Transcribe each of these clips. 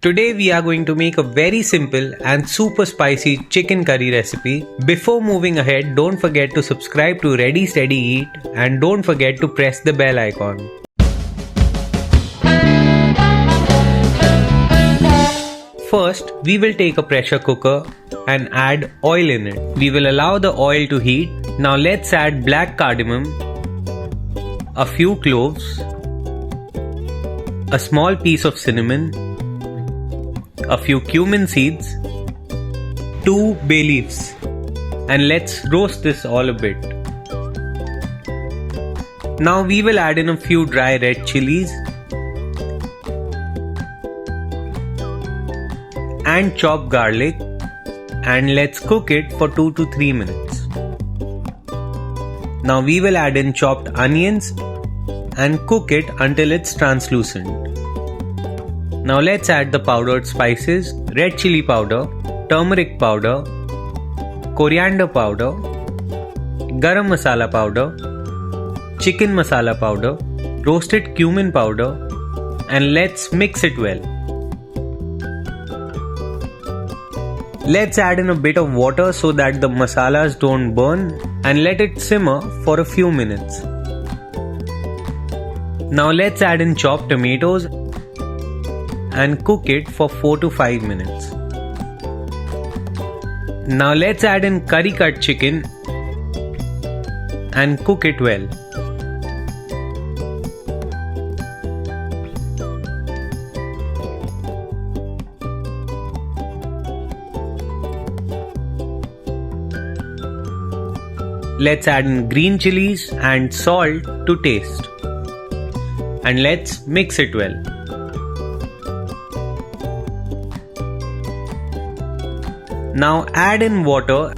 Today we are going to make a very simple and super spicy chicken curry recipe. Before moving ahead, don't forget to subscribe to Ready Steady Eat and don't forget to press the bell icon. First, we will take a pressure cooker and add oil in it. We will allow the oil to heat. Now let's add black cardamom, a few cloves, a small piece of cinnamon, a few cumin seeds, 2 bay leaves, and let's roast this all a bit. Now we will add in a few dry red chillies and chopped garlic, and let's cook it for 2 to 3 minutes. Now we will add in chopped onions and cook it until it's translucent. Now let's add the powdered spices, red chilli powder, turmeric powder, coriander powder, garam masala powder, chicken masala powder, roasted cumin powder, and let's mix it well. Let's add in a bit of water so that the masalas don't burn and let it simmer for a few minutes. Now let's add in chopped tomatoes and cook it for 4 to 5 minutes. Now let's add in curry cut chicken and cook it well. Let's add in green chilies and salt to taste. And let's mix it well. Now add in water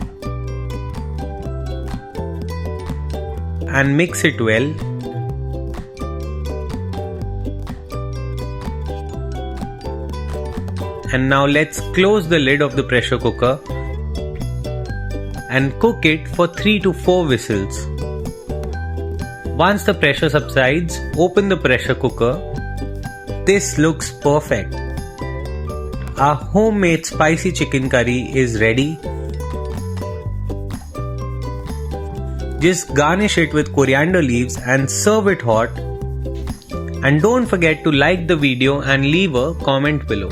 and mix it well. And now let's close the lid of the pressure cooker and cook it for 3 to 4 whistles. Once the pressure subsides, open the pressure cooker. This looks perfect. Our homemade spicy chicken curry is ready. Just garnish it with coriander leaves and serve it hot. And don't forget to like the video and leave a comment below.